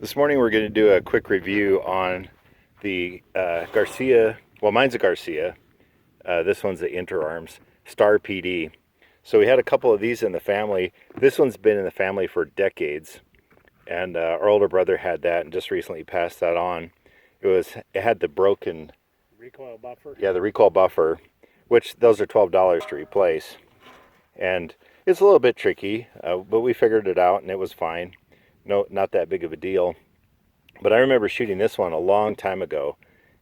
This morning we're going to do a quick review on the Garcia, well mine's a Garcia, this one's the Interarms, Star PD. So we had a couple of these in the family. This one's been in the family for decades, and our older brother had that and just recently passed that on. It had the broken recoil buffer. Yeah, the recoil buffer, which those are $12 to replace. And it's a little bit tricky, but we figured it out and it was fine. No, not that big of a deal. But I remember shooting this one a long time ago,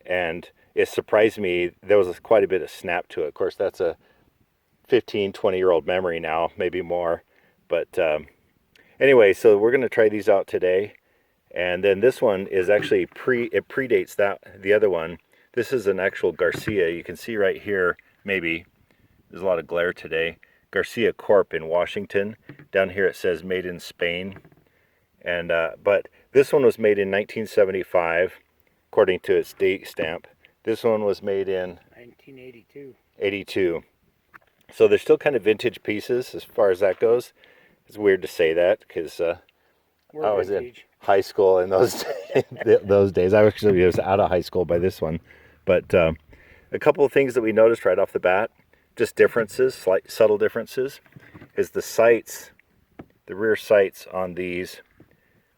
and it surprised me. There was quite a bit of snap to it. Of course, that's a 15, 20-year-old memory now, maybe more. But anyway, so we're going to try these out today. And then this one is actually it predates the other one. This is an actual Garcia. You can see right here, maybe, there's a lot of glare today. Garcia Corp in Washington. Down here it says made in Spain. And but this one was made in 1975, according to its date stamp. This one was made in 1982. 82. So they're still kind of vintage pieces as far as that goes. It's weird to say that because I was in high school in those those days. I actually was out of high school by this one. But a couple of things that we noticed right off the bat, just differences, slight subtle differences, is the sights, the rear sights on these.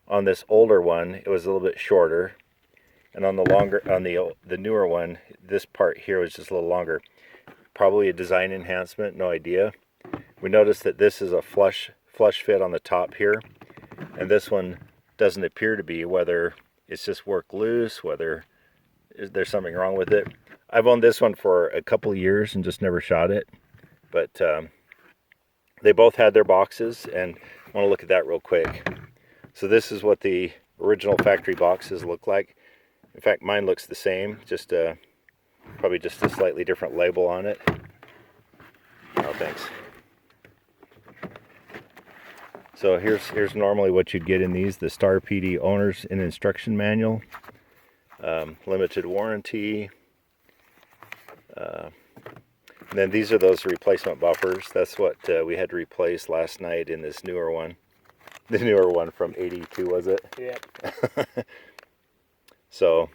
On this older one, it was a little bit shorter, and on the newer one, this part here was just a little longer. Probably a design enhancement, no idea. We noticed that this is a flush fit on the top here, and this one doesn't appear to be, whether it's just worked loose, whether there's something wrong with it. I've owned this one for a couple of years and just never shot it, but they both had their boxes, and I want to look at that real quick. So this is what the original factory boxes look like. In fact, mine looks the same, just probably just a slightly different label on it. Oh, thanks. So here's normally what you'd get in these: the Star PD Owners and Instruction Manual, limited warranty. And then these are those replacement buffers. That's what we had to replace last night in this newer one. The newer one from 82, was it? Yep. So,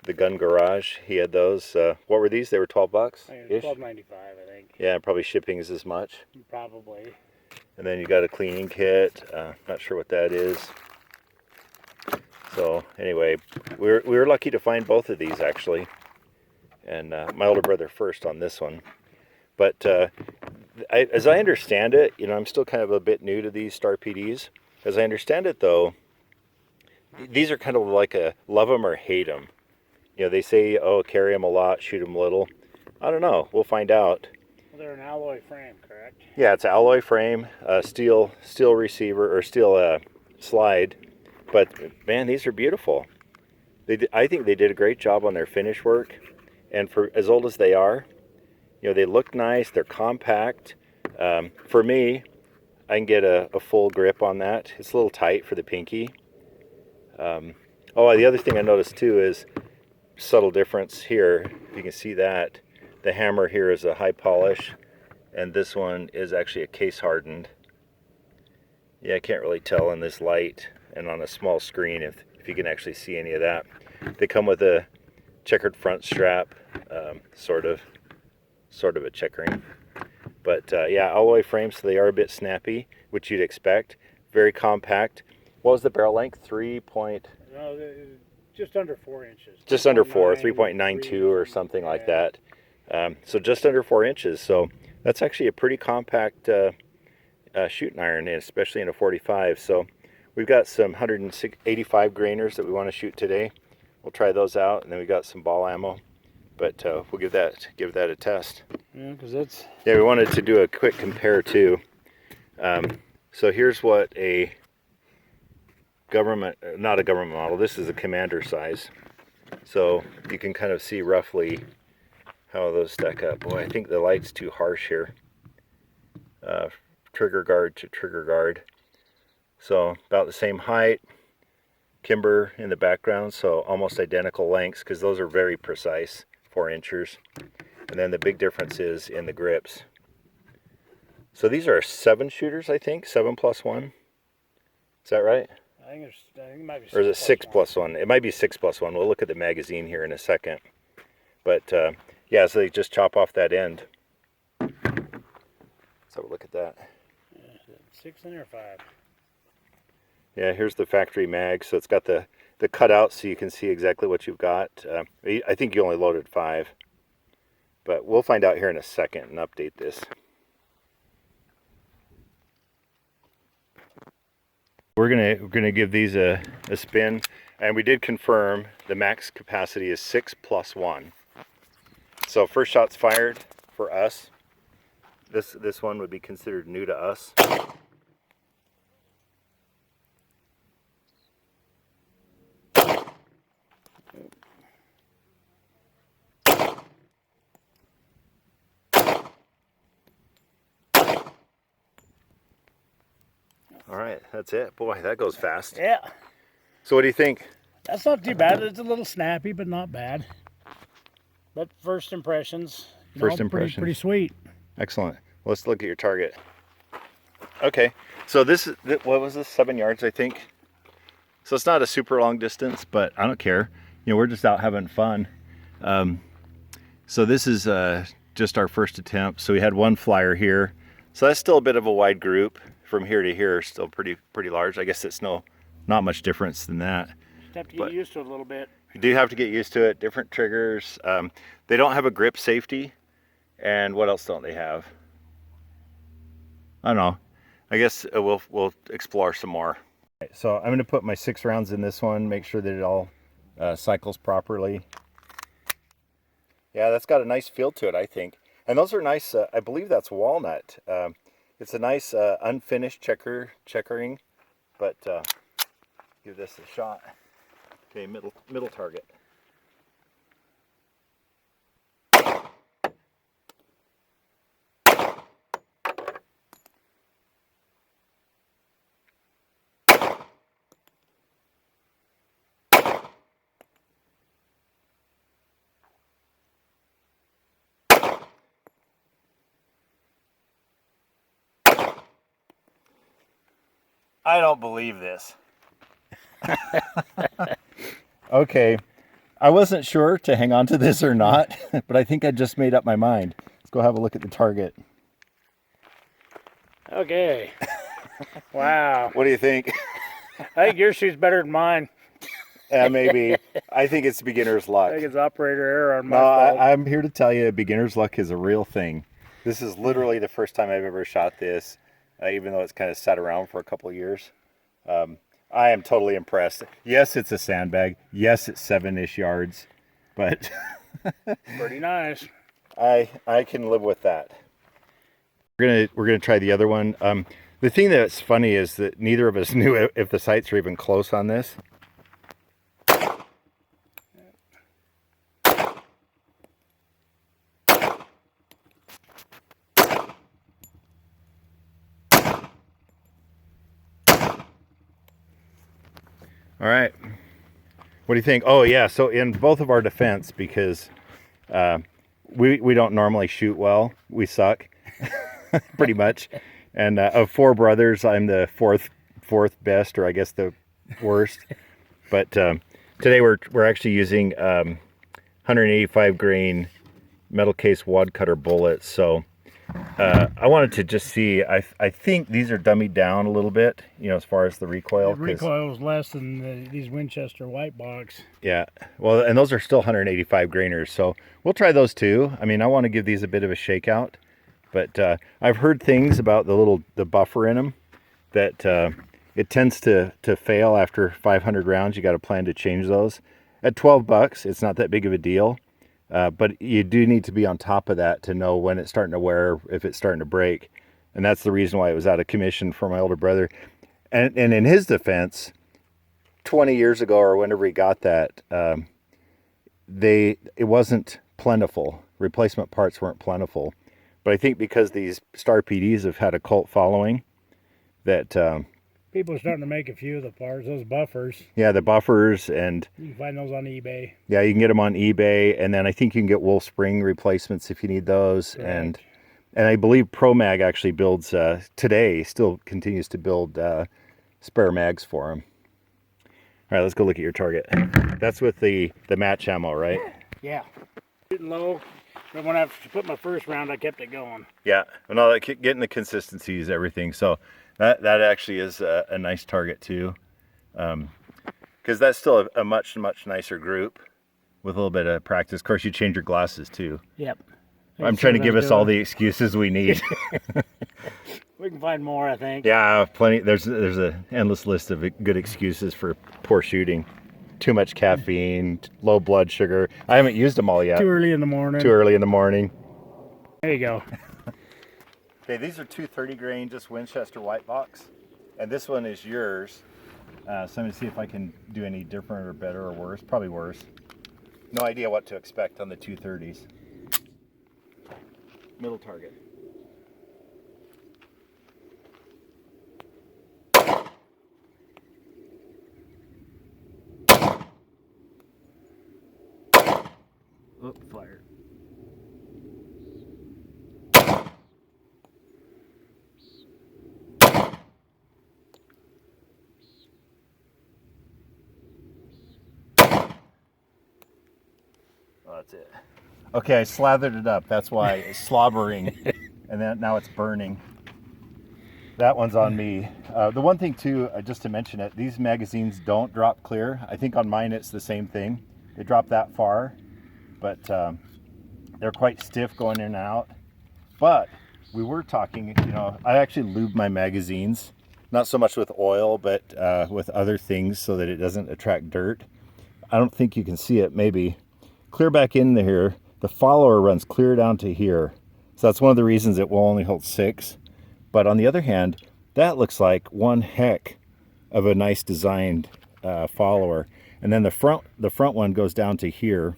the Gun Garage, he had those. What were these? They were $12 ish. $12.95, I think. Yeah, probably shipping is as much. Probably. And then you got a cleaning kit. Not sure what that is. So anyway, we were lucky to find both of these actually, and my older brother first on this one. But as I understand it, I'm still kind of a bit new to these Star PDs. As I understand it, though, these are kind of like a love them or hate them. They say, oh, carry them a lot, shoot them little. I don't know. We'll find out. Well, they're an alloy frame, correct? Yeah, it's an alloy frame, steel receiver, or steel slide. But, man, these are beautiful. I think they did a great job on their finish work. And for as old as they are, they look nice. They're compact. For me, I can get a full grip on that. It's a little tight for the pinky. The other thing I noticed too is subtle difference here. You can see that the hammer here is a high polish, and this one is actually a case hardened. Yeah, I can't really tell in this light and on a small screen if you can actually see any of that. They come with a checkered front strap, sort of a checkering. But yeah, alloy frames, so they are a bit snappy, which you'd expect. Very compact. What was the barrel length? No, just under 4 inches. Just under 4, 3.92 or something like that. So just under 4 inches. So that's actually a pretty compact shooting iron, especially in a 45. So we've got some 185 grainers that we want to shoot today. We'll try those out, and then we got some ball ammo. But we'll give that a test. Yeah, because it's... Yeah, we wanted to do a quick compare too. So here's what not a government model, this is a commander size. So you can kind of see roughly how those stack up. Boy, I think the light's too harsh here. Trigger guard to trigger guard. So about the same height. Kimber in the background, so almost identical lengths, because those are very precise, 4 inches. And then the big difference is in the grips. So these are 7 shooters, I think, 7+1. Is that right? I think it might be 6 Or is it 6 1. plus 1? It might be 6 plus 1. We'll look at the magazine here in a second. But yeah, so they just chop off that end. Let's have a look at that. 6 in or 5? Yeah, here's the factory mag. So it's got the cutout so you can see exactly what you've got. I think you only loaded 5. But we'll find out here in a second and update this. We're gonna give these a spin, and we did confirm the max capacity is 6 plus 1. So first shot's fired for us. This one would be considered new to us. All right, that's it. Boy, that goes fast. Yeah. So what do you think? That's not too bad. It's a little snappy, but not bad. But first impressions, First impressions. pretty sweet. Excellent. Let's look at your target. Okay, so this is, what was this, 7 yards, I think? So it's not a super long distance, but I don't care. You know, we're just out having fun. So this is just our first attempt. So we had one flyer here. So that's still a bit of a wide group. From here to here, still pretty large. I guess it's not much difference than that. Just have to get used to it a little bit. You do have to get used to it. Different triggers. They don't have a grip safety. And what else don't they have? I don't know. I guess we'll explore some more. So I'm going to put my 6 rounds in this one. Make sure that it all cycles properly. Yeah, that's got a nice feel to it, I think. And those are nice. I believe that's walnut. It's a nice unfinished checkering, but give this a shot. Okay, middle target. I don't believe this. Okay, I wasn't sure to hang on to this or not, but I think I just made up my mind. Let's go have a look at the target. Okay. Wow. What do you think? I think your shoot's better than mine. Maybe. I think it's beginner's luck. I think it's operator error on my No, fault. I'm here to tell you beginner's luck is a real thing. This is literally the first time I've ever shot this. Even though it's kind of sat around for a couple of years. I am totally impressed. Yes, it's a sandbag. Yes, it's 7-ish yards, but pretty nice. I can live with that. We're gonna try the other one. The thing that's funny is that neither of us knew if the sights are even close on this. All right, what do you think? Oh yeah, so in both of our defense, because we don't normally shoot well, we suck pretty much, and of 4 brothers, I'm the fourth best, or I guess the worst. But today we're actually using 185 grain metal case wad cutter bullets. So I wanted to just see. I think these are dummied down a little bit, you know, as far as the recoil. The recoil was less than these Winchester white box. Yeah, well, and those are still 185 grainers, so we'll try those too. I mean, I want to give these a bit of a shakeout, but I've heard things about the buffer in them that it tends to fail after 500 rounds. You got to plan to change those. At $12, it's not that big of a deal. But you do need to be on top of that to know when it's starting to wear, if it's starting to break. And that's the reason why it was out of commission for my older brother. And in his defense, 20 years ago or whenever he got that, it wasn't plentiful. Replacement parts weren't plentiful. But I think because these Star PDs have had a cult following, that people are starting to make a few of the parts, those buffers. Yeah, the buffers, and you can find those on eBay. Yeah, you can get them on eBay, and then I think you can get Wolf Spring replacements if you need those. Correct. And I believe ProMag actually builds today, still continues to build spare mags for them. right, let's go look at your target. That's with the match ammo, right? Yeah. Shooting low, but when I put my first round, I kept it going. Yeah, and all that, getting the consistency is everything. So that actually is a nice target too, because that's still a much nicer group with a little bit of practice. Of course, you change your glasses too. Yep. I'm trying to give us all the excuses we need. We can find more, I think. Yeah, plenty. There's an endless list of good excuses for poor shooting. Too much caffeine, low blood sugar. I haven't used them all yet. Too early in the morning. Too early in the morning. There you go. Okay, these are 230 grain, just Winchester white box, and this one is yours. So I'm going to see if I can do any different or better or worse. Probably worse. No idea what to expect on the 230s. Middle target. Oh, fired. Oh, that's it. Okay, I slathered it up. That's why it's slobbering, and then now it's burning. That one's on me. The one thing too, just to mention it, these magazines don't drop clear. I think on mine it's the same thing. They drop that far, but they're quite stiff going in and out. But we were talking, you know, I actually lube my magazines, not so much with oil, but with other things so that it doesn't attract dirt. I don't think you can see it, maybe. Clear back in here, the follower runs clear down to here. So that's one of the reasons it will only hold 6. But on the other hand, that looks like one heck of a nice designed follower. And then the front one goes down to here.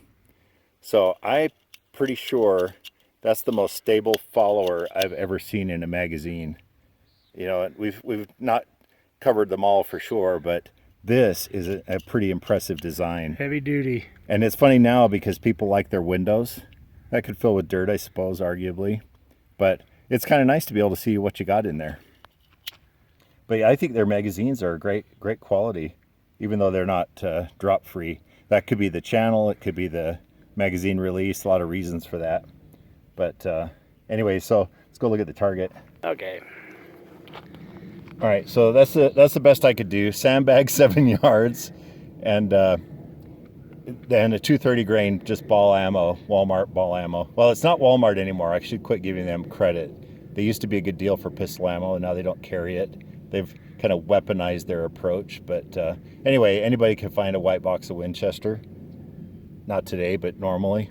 So I'm pretty sure that's the most stable follower I've ever seen in a magazine. You know, we've not covered them all for sure, but this is a pretty impressive design. Heavy duty. And it's funny now because people like their windows. That could fill with dirt, I suppose, arguably. But it's kind of nice to be able to see what you got in there. But yeah, I think their magazines are great quality, even though they're not drop free. That could be the channel, it could be the magazine release, a lot of reasons for that. But anyway, so let's go look at the target. Okay. All right, so that's the best I could do. Sandbag 7 yards, and then a 230 grain just ball ammo, Walmart ball ammo. Well, it's not Walmart anymore. I should quit giving them credit. They used to be a good deal for pistol ammo, and now they don't carry it. They've kind of weaponized their approach. But anyway, anybody can find a white box of Winchester. Not today, but normally.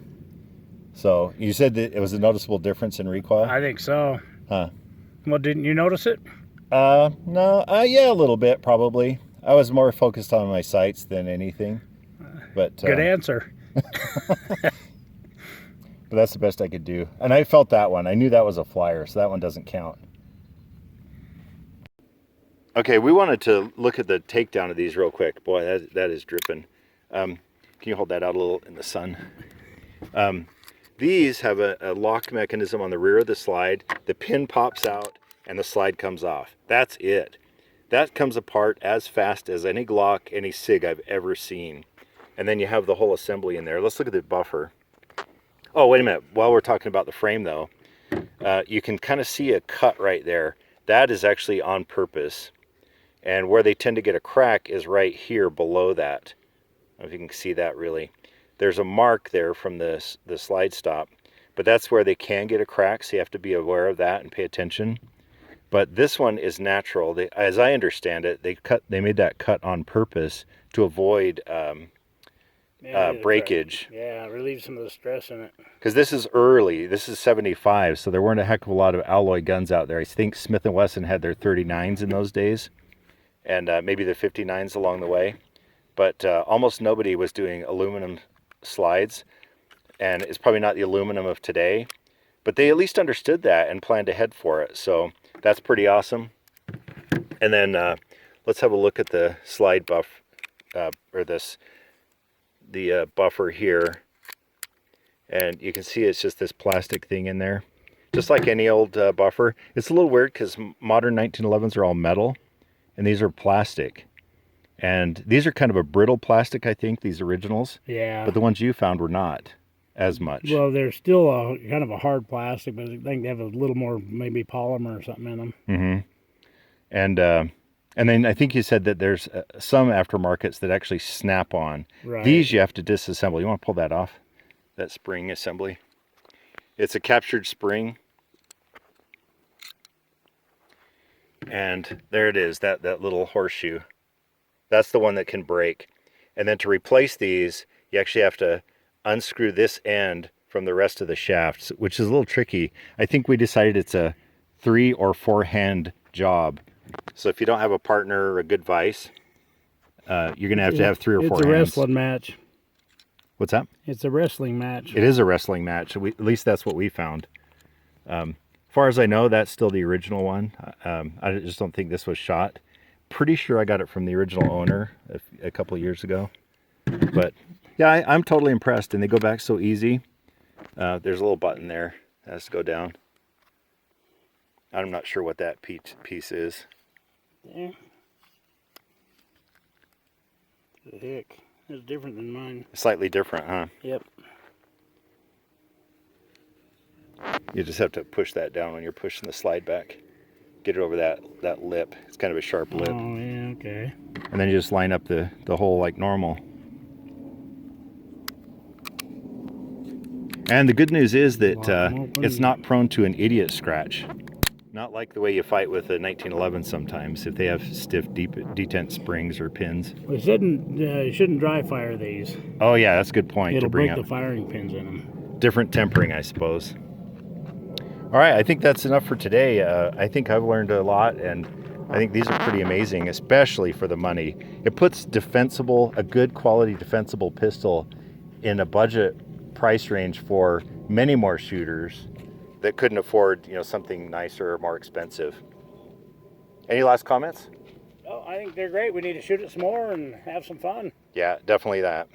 So you said that it was a noticeable difference in recoil? I think so. Huh. Well, didn't you notice it? No, yeah, a little bit probably. I was more focused on my sights than anything. But good answer. But that's the best I could do. And I felt that one. I knew that was a flyer, so that one doesn't count. Okay, we wanted to look at the takedown of these real quick. Boy, that is dripping. Can you hold that out a little in the sun? These have a lock mechanism on the rear of the slide. The pin pops out and the slide comes off. That's it. That comes apart as fast as any Glock, any SIG I've ever seen. And then you have the whole assembly in there. Let's look at the buffer. Oh, wait a minute. While we're talking about the frame though, you can kind of see a cut right there. That is actually on purpose. And where they tend to get a crack is right here below that. I don't know if you can see that really. There's a mark there from the slide stop, but that's where they can get a crack, so you have to be aware of that and pay attention. But this one is natural. As I understand it, they made that cut on purpose to avoid breakage. Yeah, relieve some of the stress in it. Because this is early. This is 75, so there weren't a heck of a lot of alloy guns out there. I think Smith & Wesson had their 39s in those days, and maybe the 59s along the way. But almost nobody was doing aluminum slides, and it's probably not the aluminum of today. But they at least understood that and planned ahead for it. So that's pretty awesome. And then let's have a look at the slide buff, the buffer here. And you can see it's just this plastic thing in there, just like any old buffer. It's a little weird because modern 1911s are all metal, and these are plastic. And these are kind of a brittle plastic, I think, these originals. Yeah. But the ones you found were not as much. Well, they're still a kind of a hard plastic, but I think they have a little more maybe polymer or something in them. Mm-hmm. And then I think you said that there's some aftermarkets that actually snap on. Right. These you have to disassemble. You want to pull that off? That spring assembly. It's a captured spring. And there it is, that little horseshoe. That's the one that can break. And then to replace these, you actually have to unscrew this end from the rest of the shafts, which is a little tricky. I think we decided it's a 3 or 4 hand job. So if you don't have a partner or a good vise, you're going to have 3 or 4 hands. It's a wrestling match. What's that? It's a wrestling match. It is a wrestling match. At least that's what we found. As far as I know, that's still the original one. I just don't think this was shot. Pretty sure I got it from the original owner a couple of years ago. But yeah, I'm totally impressed. And they go back so easy. There's a little button there that has to go down. I'm not sure what that piece is. Yeah. The heck. It's different than mine. Slightly different, huh? Yep. You just have to push that down when you're pushing the slide back. Get it over that lip. It's kind of a sharp lip. Oh, yeah, okay. And then you just line up the hole like normal. And the good news is that it's not prone to an idiot scratch. Not like the way you fight with a 1911 sometimes, if they have stiff, detent springs or pins. Well, you shouldn't dry fire these. Oh yeah, that's a good point. It'll to bring break up the firing pins in them. Different tempering, I suppose. All right, I think that's enough for today. I think I've learned a lot, and I think these are pretty amazing, especially for the money. It puts a good quality defensible pistol in a budget price range for many more shooters that couldn't afford, something nicer or more expensive. Any last comments? Oh, I think they're great. We need to shoot it some more and have some fun. Yeah, definitely that.